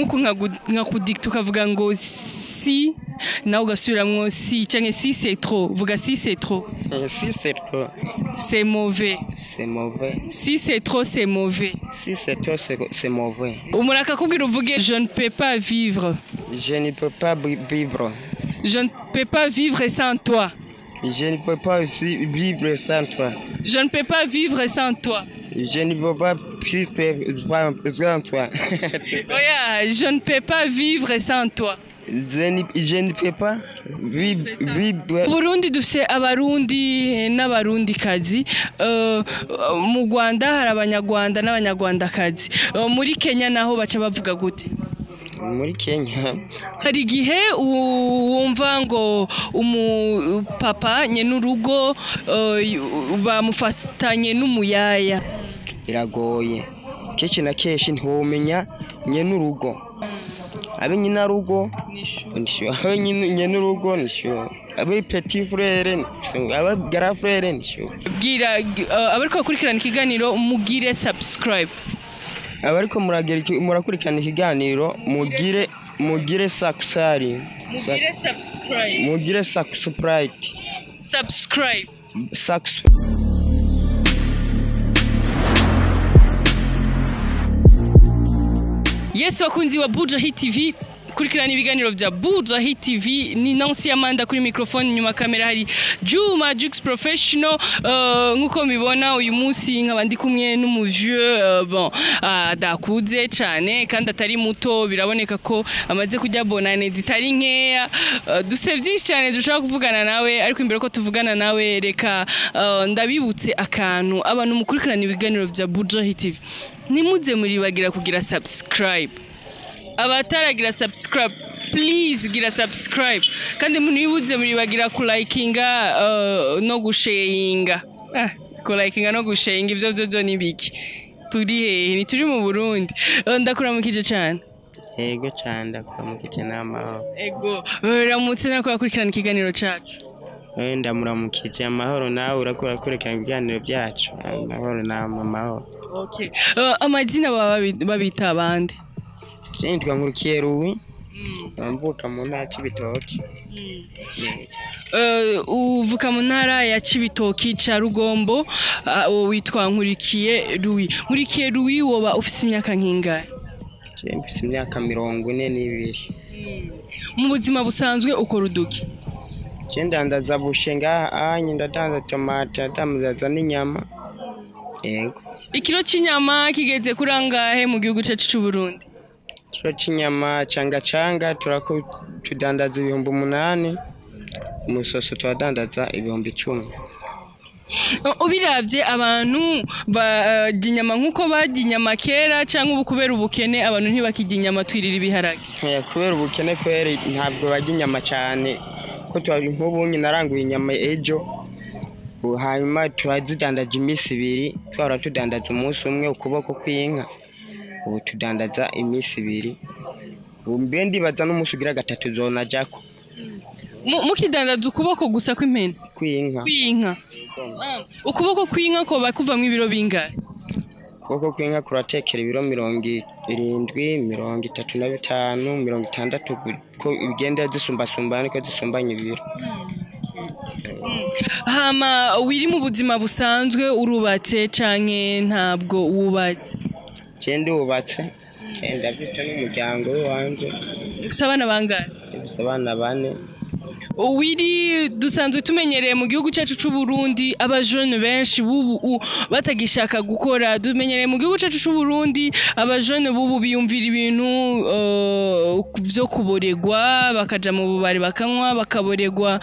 Nkuko nka kudicte ukavuga ngo si nawe ugasubiramwo si cyangwa si c'est trop vuga si c'est trop. Si c'est trop C'est mauvais. c'est mauvais. Si c'est trop c'est mauvais. Si c'est trop c'est mauvais. Umuraka kubwira uvuge je ne peux pas vivre. Je ne peux pas vivre. Je ne peux pas vivre sans toi. Je ne peux pas aussi vivre sans toi. Je ne peux pas vivre sans toi. Je ne peux pas vivre sans toi. Oya, je ne peux pas vivre sans toi. Je ne peux pas vivre. Burundi dufise abarundi n'abarundi kazi mu Rwanda hari abanyarwanda n'abanyarwandakazi muri Kenya naho baca bavuga gute? Muri Kenya hari igihe wumva ngo umupapa nyenurugo bamufatanye n'umuyaya iragoye kenshi na kenshi ntiwomenya nyenurugo abe nyinarugo nisho abe nyenurugo nisho abe petit frère abe grand frère nisho bwira abariko bakurikirana ikiganiro mugire subscribe abariko murakurikirana ikiganiro mugire subscribe mugire subscribe. Yes, wakunzi wa Buja Hit TV kurikirana ibiganiro vya Buja Hit TV ni Nancy Amanda kuri microphone nyuma kamera hari Juma Jux Professional nkuko mibona uyu munsi nkabandi kumwe n'umuvieux bon dakuze cyane kandi atari muto biraboneka ko amaze kujya bonane zitari nkeya duse byinshi cyane dushaka kuvugana nawe ariko imbere ko tuvugana nawe reka ndabibutse akantu abantu mukurikirana ibiganiro vya Buja Hit TV nimuze muri bagira kugira subscribe abataragira subscribe please gira subscribe kandi munibuze muri bagira ku likinga no gusharinga ku likinga no gusharinga ivyo nibiki turi hehe ni turi mu Burundi ndakuramukije cyane yego cyane ndakuramukije n'amahoro ego ramutse nakora kurikirana ikiganiro cyacu ndamuramukije amahoro nawe urakora kurikirana ibiganiro byacu amahoro n'amahoro. Okay, amazina babita abandi Nitwa Nkurikiye Louis mvuka mu ntara Cibitoki. Uvuka mu ntara ya Cibitoki ca Rugombo witwa Nkurikiye Louis. Nkurikiye Louis woba ufise imyaka nkingahe? Mfise imyaka 42. Mu buzima busanzwe ukora uduki? Ndandaza bushenga ndadandaza tomate ndamuzaza n'inyama. Yego. Ikiro c'inyama kigeze kurangahe mu gihugu cyacu cy'u Burundi? Ikiro c'inyama canga tudandaza 8,000 umusoso twadandaza 10,000. Ubiravye abantu barya inyama nkuko barya inyama kera cyangwa ubu kubera ubukene abantu ntibakijya inyama twirira ibiharage? Kubera ubukene kweri ntabwo barya inyama cyane ko twari nk'ubunye naranguye inyama ejo hanyuma turazidandaza iminsi 2 twara tudandaza umunsi umwe ukuboko kw'inka ubu tudandaza iminsi 2 umbendi baza n'umunsi ugira 3 zona jako mukidandaza ukuboko gusa kw'impene kw'inka ukuboko kw'inka ko bakuvamwe ibiro bingahe? ukuboko kw'inka kuratekera ibiro 70 35 60 ko bigenda zisumbasumbana ko zisumbanye ibiro. Hama wiri mu buzima busanzwe urubatse canke ntabwo wubatse? Cyende ubatse ndafise n'umuryango wanje. Ufise abana bangahe? Ufise abana 4. Wiri dusanzwe tumenyereye mu gihugu cyacu cy'u Burundi abajone benshi bubu batagishaka gukora dumenyereye mu gihugu cyacu cy'u Burundi abajone bubu biyumvira ibintu vyo kuboregwa bakaja mu bubari bakanywa bakaboregwa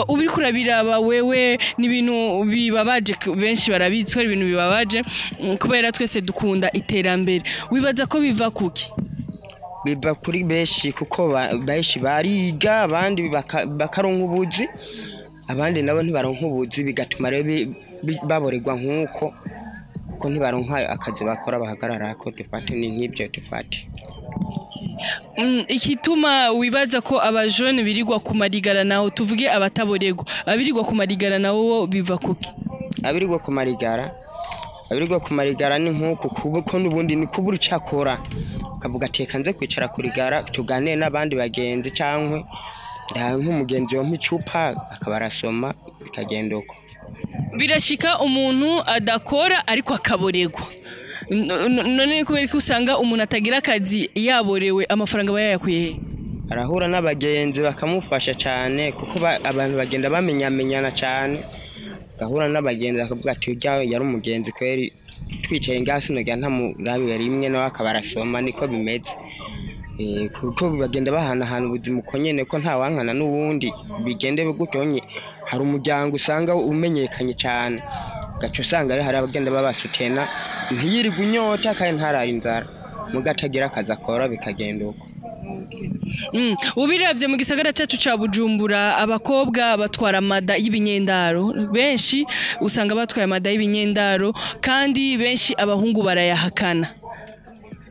ubiri kurabiraba wewe ni ibintu bibabaje benshi barabitswe ibintu bibabaje kubera twese dukunda iterambere wibaza ko biva kuki? Biba kuri beshi kuko beshi bariga abandi bakaronka ubuzi abandi nabo ntibaronka ubuzi bigatuma baboregwa nkuko kuko ntibaronka akazi bakora bahagarara ko dufate ni nk'ibyo dufate. Ikituma wibaza ko abajone birigwa kumarigara naho tuvuge abataboregwa abirigwa kumarigara nawo biva kuki? Abirigwa kumarigara ni nkuko kuko nubundi ni kubura cyakora akavuga ateka nze kwicara kurigara tuganire n'abandi bagenzi cyangwa nk'umugenzi wo micupa akaba arasoma bikagenda uko. Birashika umuntu adakora ariko akaboregwa. None kubera ko usanga umuntu atagira akazi yaborewe amafaranga bayakuye. Arahura n'abagenzi bakamufasha cyane kuko abantu bagenda bamenyana cyane. Gahura n'abagenzi akavuga ati ujya yari umugenzi kweri twicaye ngasi no gya ntamurabi rimwe no akabarasoma niko bimeze. Kuko bagenda bahana hano ubuzima uko nyene ko nta wankana n'uwundi bigende gutonye hari umuryango usanga umenyekanye cyane gaco usanga hari abagenda babasutena ntiyirigwa inyota kandi ntarara inzara mugatagira akazi akora bikagenda uko. Ubiravye mu gisagara cyacu ca Bujumbura abakobwa batwara amada y'ibinyendaro benshi usanga batwaye amada y'ibinyendaro kandi benshi abahungu barayahakana.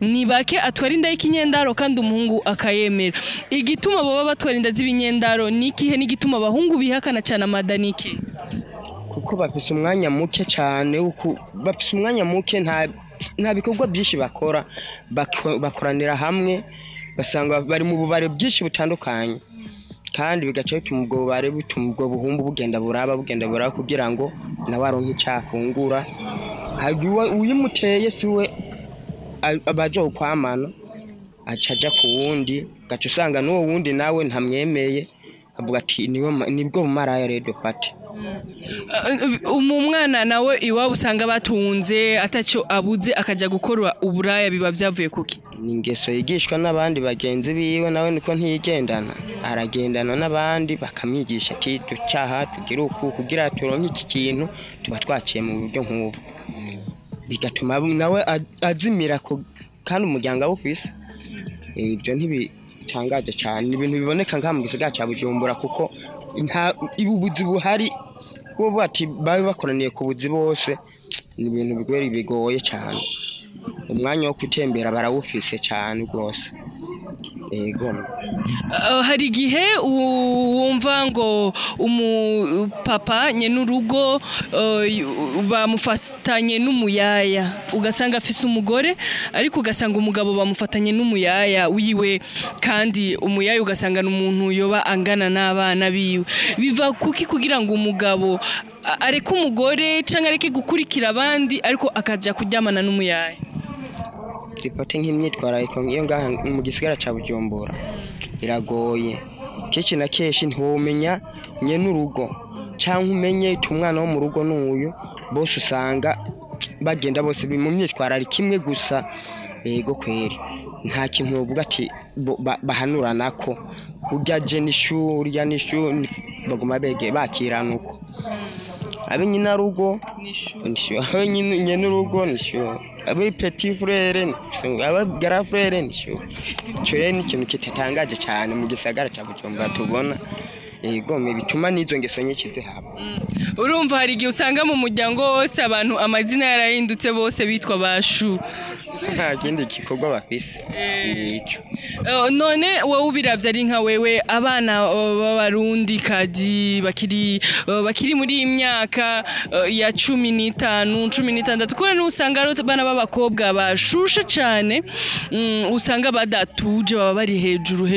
Ni bake atwara inda y'ikinyendaro kandi umuhungu akayemera. Igituma baba batwara inda z'ibinyendaro nikihe n'igituma abahungu bihakana cyane amada niki? Kuko bafise umwanya muke cyane bafise umwanya muke nta bikorwa byinshi bakora bakoranira hamwe basanga bari mu bubare bwinshi butandukanye kandi bigaca bituma ubwo bubare bituma ubwo buhumbu bugenda buraba kugira ngo nawe aronke icyafungura uyimuteye siwe abazokwamana acaja ku wundi gaca usanga n'uwo wundi nawe ntamwemeye avuga ati nibwo maraya redo pati. Umwana nawe iwabo usanga batunze ataco abuze akaja gukora uburaya biba byavuye kuki? Ni ingeso yigishwa n'abandi bagenzi biwe nawe niko ntiyigendana aragendana n'abandi bakamwigisha ati ducaha tugira uku kugira turonke iki kintu tuba twaciye mu buryo nk'ubu bigatuma nawe azimira kandi umuryango wo kwisi. Ibyo ntibitangaje cyane ibintu biboneka nka mu gisagara cya Bujumbura kuko nta ibubuzi buhari bo bati babe bakoraniye ku buzi bose ni ibintu bigoye cyane umwanya wo gutembera barawufise cyane rwose. Ego hari igihe wumva ngo umupapa nye n'urugo bamufatanye n'umuyaya ugasanga afise umugore ariko ugasanga umugabo bamufatanye n'umuyaya wiwe kandi umuyaya ugasanga n'umuntu yoba angana n'abana biwe. Biva kuki kugira ngo umugabo areke umugore canke areke gukurikira abandi ariko akaja kuryamana n'umuyaya? Tipate nk'imyitwara iyo ngaha mu gisigara ca Bujumbura iragoye kenshi na kenshi ntiwomenya nye n'urugo cyangwa umenye umwana wo mu rugo n'uyu bose usanga bagenda bose mu myitwara ari kimwe gusa. Ego kweri nta kintu uvuga ati bahanurana ko ujya je n'ishuri ya n'ishuri baguma bege bakirana uko abe nyina rugo nisho abe nyine n'urugo nisho abe petit frère abe grand frère nisho cyo ni ikintu kitatangaje cyane mu gisagara cya Bujumbura tubona. Ego bituma nizo ngeso nyinshi zihaba. Urumva hari igihe usanga mu muryango wose abantu amazina yarahindutse bose bitwa bashu nta kindi gikorwa bafise nico. None wowe ubiravye ari nka wewe abana b'abarundi kazi bakiri muri imyaka ya 15 16 kone usanga ari abana b'abakobwa bashushe cyane usanga badatuje baba bari hejuru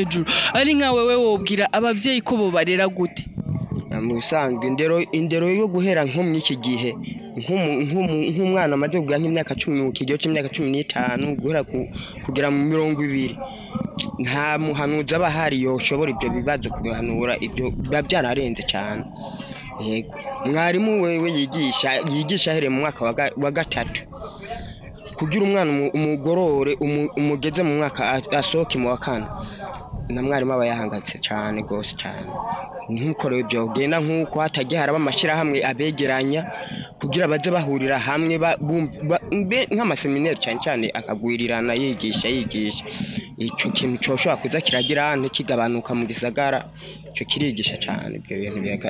ari nka wewe wobwira abavyeyi ko bo barera gute? Mu bisanzwe indero yo guhera nko mu iki gihe nk'umwana amaze kugira nk'imyaka 10 mu kigihe cy'imyaka 15 guhera kugira mu 20 nta muhanuzi abahari yoshobora ibyo bibazo kubihanura ibyo byararenze cyane. Yego mwarimu wewe yigisha here mu mwaka wa gatatu kugira umwana umugorore umugeze mu mwaka asohoke mu wa kane na mwarimu aba yahangatse cyane gose cyane. Ntukorewe byo genda nkuko hatagiye haraba amashira hamwe abegeranya kugira baze bahurira hamwe nk'amaseminaire cyane akagwirirana yigisha icyo kintu cyoshobora kuza kiragira ntikigabanuka mu gisagara cyo kirigisha cyane ibyo bintu biraka.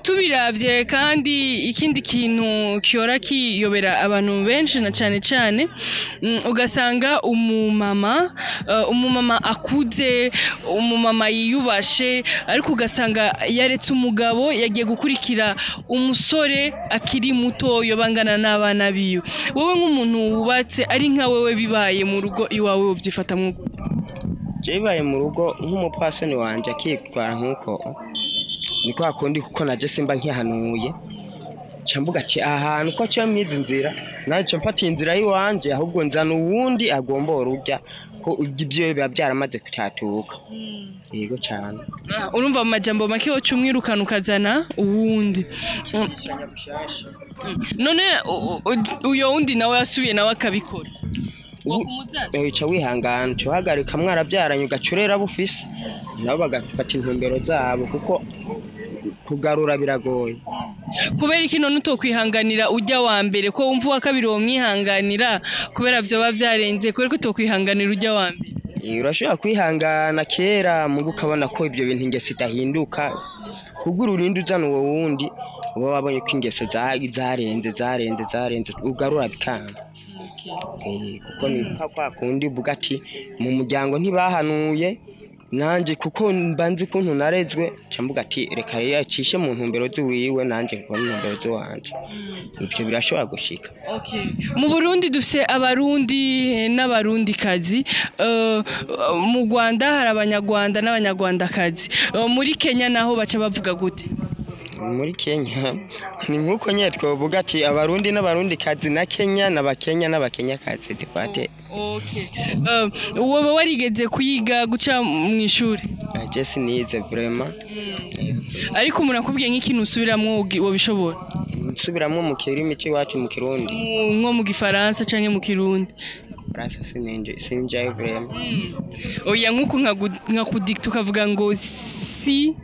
Tubiravye kandi ikindi kintu cyora kiyobera abantu benshi na cyane ugasanga umumama akuze umumama yiyubashe ariko ugasanga yaretse umugabo yagiye gukurikira umusore akiri muto yobangana n'abana biyo. Wowe nk'umuntu wubatse ari nka wewe bibaye mu rugo iwawe ubyifatamwe gute? Bibaye mu rugo nk'umupasoni wanje akitwara nkuko ni kwa kundi kuko naje simba nkihanuye cambuga ati ahantu ko cyo mwizi nzira naje mfata inzira yiwanje ahubwo nzana uwundi agombora urya ko ibyo biba byaramaze kutatuka. Yego cyane. Urumva mu majambo make yo cumwirukana ukazana uwundi. None uyo wundi nawe yasubiye nawe akabikora. Wica wihangana tuhagarika mwarabyaranye ugacurera bufise nabo bagafata intumbero zabo kuko kugarura biragoye. Kubera iki none utokwihanganira ujya wa mbere ko wumva wa kabiri wo mwihanganira kubera byo bavyarenze kubera ko utokwihanganira ujya wa mbere? Urashobora kwihangana kera mu gukabona ko ibyo bintu ingese idahinduka kugura urindi uzana uwo wundi uba wabonye ko ingeso zarenze ugarura bikanga. Kuko ni kwa kundi uvuga ati mu muryango ntibahanuye nanje kuko mbanzi kuntu narezwe cambuga ati reka yacishe mu ntumbero ziwiwe nanje ko ntumbero ziwanje. Ibyo birashobora gushika. Mu Burundi dufise abarundi n'abarundi kazi, mu Rwanda hari abanyarwanda n'abanyarwandakazi, muri Kenya naho baca bavuga gute? Muri Kenya ni nkuko nye twovuga ati abarundi n'abarundi kazi na Kenya n'abakenya n'abakenya kazi dipate. Wowe warigeze kuyiga guca mu ishuri? Je sinize vraiment. Ariko umuntu akubwiye nk'ikintu usubiramwo wobishobora? Nsubiramo mu kirimi cy'iwacu mu Kirundi. Nko mu Gifaransa canke mu Kirundi? Rasa sinjaye vraiment. Oya nkuko nka kudicte ukavuga ngo si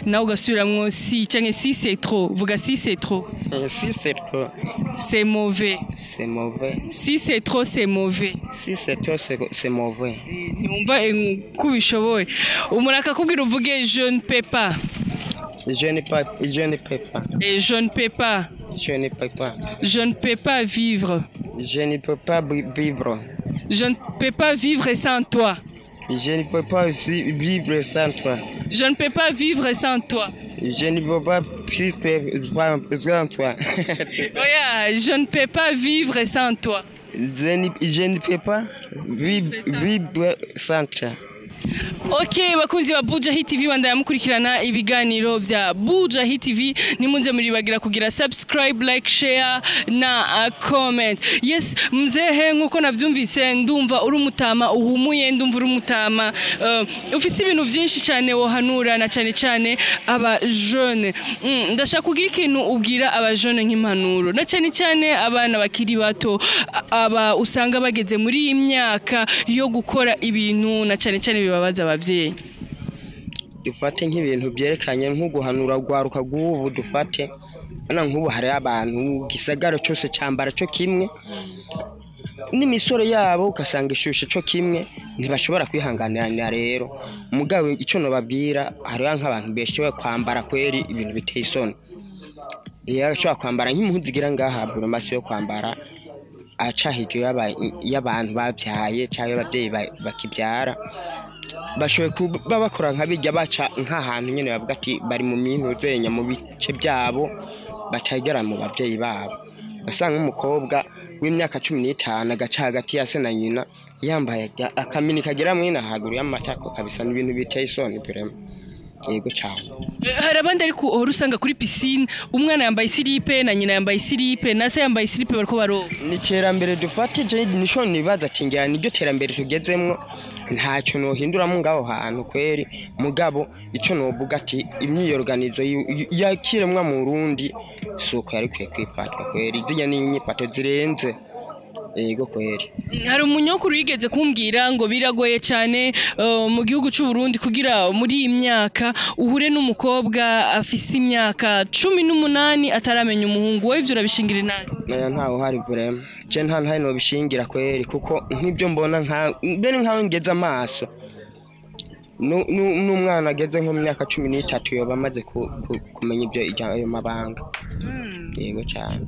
nawe ugasubiramwo si canke si c'est trop, vuga si c'est trop. Si c'est trop. C'est mauvais. C'est mauvais. Si c'est trop c'est mauvais. Si c'est trop c'est mauvais. Umva kubishoboye. Umuntu akakubwira uvuge je ne peux pas. Je ne peux pas. Et je ne peux pas. Je ne peux pas. Je ne peux pas vivre. Je ne peux pas vivre. Je ne peux pas vivre sans toi. Je ne peux pas vivre sans toi. Je ne peux pas vivre sans toi. Je ne peux pas vivre sans toi. Oya, je ne peux pas vivre sans toi. Je ne peux pas vivre sans toi. Okay, bakunzi ba Buja Hit TV bandaya mukurikirana ibiganiro vya Buja Hit TV, nimunze muribagira kugira subscribe, like, share na comment. Yes, mzehe nkuko navyumvise ndumva uri umutama uhumuye, ndumva uri umutama ufise ibintu byinshi cyane wohanura na cyane aba jeune. Ndashaka kugira ikintu ubwira aba jeune nk'impanuro na cyane abana bakiri bato aba usanga bageze muri imyaka yo gukora ibintu na cyane bibabaza abavyeyi. Dufate nk'ibintu byerekanye nko guhanura gwaruka gubu dufate ana nk'ubu hari abantu gisagara cyose cyambara cyo kimwe n'imisoro yabo ugasanga ishusho cyo kimwe ntibashobora kwihanganirana. Rero mugabo icyo no babwira hari nk'abantu beshewe kwambara kweri ibintu biteye isoni. Ashobora kwambara nk'impuzu zigira ngaha buri maso yo kwambara aca hejuru y'abantu babyaye cyangwa ababyeyi bakibyara bashowe kuba bakora nk'abijya baca nk'ahantu nyene bavuga ati bari mu mintu zenya mu bice byabo batagera mu babyeyi babo. Basanga umukobwa w'imyaka 15 agaca hagati ya se na nyina yambaye akamini kagera mwina haguru y'amatako kabisa n'ibintu biteye isoni vraiment. Yego cyane. Hari abandi ariko uhora usanga kuri piscine umwana yambaye silipe na nyina yambaye silipe na se yambaye silipe bariko baroba. Ni terambere dufate je nisho nibaza tingira nibyo terambere tugezemwo ntacyo no hindura mu ngaho hantu kweri mugabo ico no buga ati imyiyorganizo yakiremwa mu Burundi suko yari kwiye kwifatwa kweri zinya n'inyipato zirenze. Yego kweri. Hari umunyokuru yigeze kumbwira ngo biragoye cyane mu gihugu cy'u Burundi kugira muri imyaka uhure n'umukobwa afise imyaka 18 ataramenya umuhungu. We ivyo urabishingira nani? Ntaho hari vraiment. Je nta no bishingira kweri kuko nk'ibyo mbona nkawe ngeze amaso n'umwana ageze nko mu myaka 13 yoba amaze kumenya ibyo ayo mabanga. Yego cyane.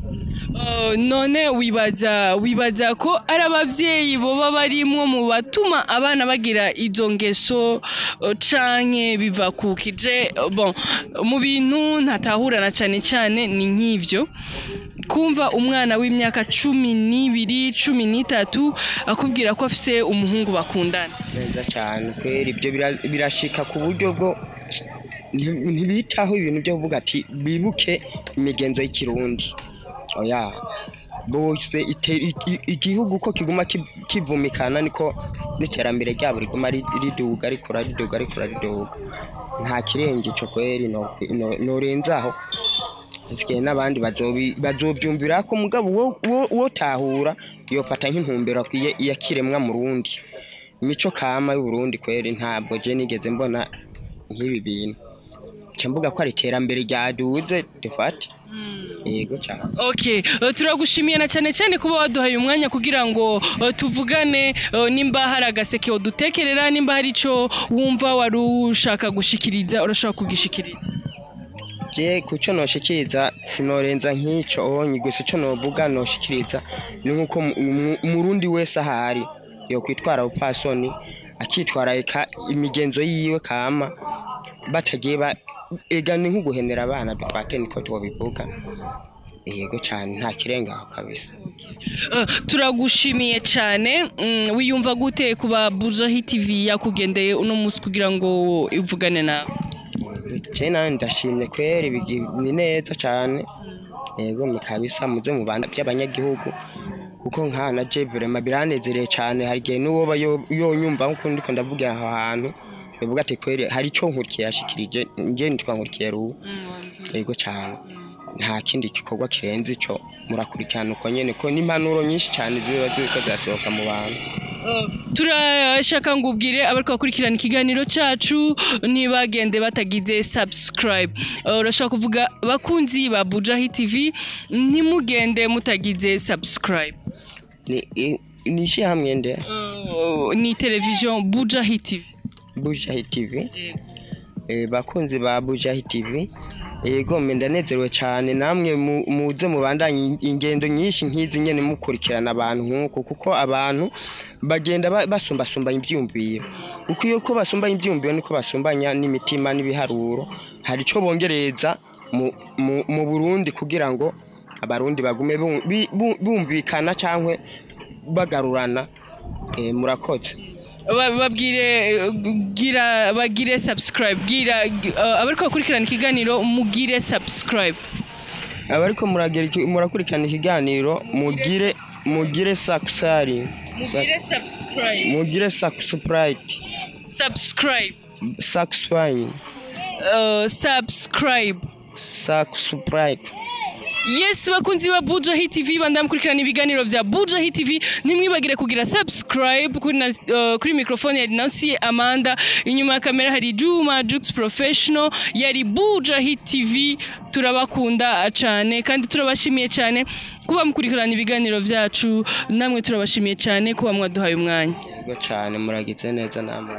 None wibaza ko ari abavyeyi boba barimwo mu batuma abana bagira izo ngeso canke biva kukije bon mu bintu ntatahurana cyane ni nk'ivyo kumva umwana w'imyaka 12 13 akubwira ko afise umuhungu bakundana. Neza cyane kweri ibyo birashika ku buryo bwo ntibitaho ibintu byo kuvuga ati bibuke imigenzo y'ikirundi. Oya bose igihugu ko kiguma kivumikana niko n'iterambere ryabo riguma riduga rikora nta kirenge cyo kweri no renzaho Zike n'abandi bazobyumvira ko mugabo wo tahura yofata nk'intumbero yakiremwa mu Burundi. Imico kama y'u Burundi kweri ntabwo je nigeze mbona nk'ibi bintu. Cyambuga ko ari terambere ryaduze defate. Yego cyane. Okay, turagushimiye na cyane kuba waduhaye umwanya kugira ngo tuvugane nimba hari agaseke odutekerera nimba hari ico wumva warushaka gushikiriza urashaka kugishikiriza. Je kuco noshikiriza sinorenza nk'ico nyigose cyo novuga noshikiriza ni nkuko umurundi wese ahari yo kwitwara upasoni akitwara eka imigenzo yiwe kama batagiye ega ni nkuguhenera abana dufate niko twobivuga. Yego cyane nta kirenga kabisa. Turagushimiye cyane. Wiyumva gute kuba Buja Hit TV yakugendeye uno musi kugira ngo ivugane nawe? Cyane ndashimye kweri ni neza cyane. Yego mikabisa muze mu banda by'abanyagihugu kuko nkana je vraiment biranezereye cyane. Hari gihe nuwo yonyumva nkuko ndiko ndavugira aho hantu bivuga ati kweri hari cyo nkurikiye yashikirije nje nitwa nkurikiye ru. Yego cyane nta kindi gikorwa kirenze ico murakurikirana uko nyene ko n'impanuro nyinshi cyane ziba ziko zasohoka mu bantu. Turashaka ngubwire abariko bakurikirana ikiganiro cacu ntibagende batagize subscribe. Urashaka kuvuga bakunzi ba Buja Hit TV ntimugende mutagize subscribe. Ni shi hamwe nde? Ni television Buja Hit TV. Buja Hit TV. Bakunzi ba Buja Hit TV. Yego mendanezerewe cyane namwe muze mubandanye ingendo nyinshi nkizi nyene mukurikirana abantu nkuko kuko abantu bagenda basumba imbyumviro uko iyo ko basumba imbyumviro niko basumbanya n'imitima n'ibiharuro. Hari cyo bongereza mu Burundi kugira ngo abarundi bagume bumvikana cyangwe bagarurana. Murakoze. Bagire subscribe abariko bakurikirana ikiganiro mugire subscribe. Abariko murakurikirana ikiganiro mugire subscribe. Mugire subscribe. Yes, bakunzi ba Buja Hit TV bandamukurikirana ibiganiro vya Buja Hit TV nimwibagire kugira subscribe kuri microphone ya Nancy Amanda, inyuma ya kamera hari Juma Jux Professional, yari Buja Hit TV. Turabakunda cyane kandi turabashimiye cyane kuba mukurikirana ibiganiro vyacu, namwe turabashimiye cyane kuba mwaduhaye umwanya. Yego cyane muragize neza namwe.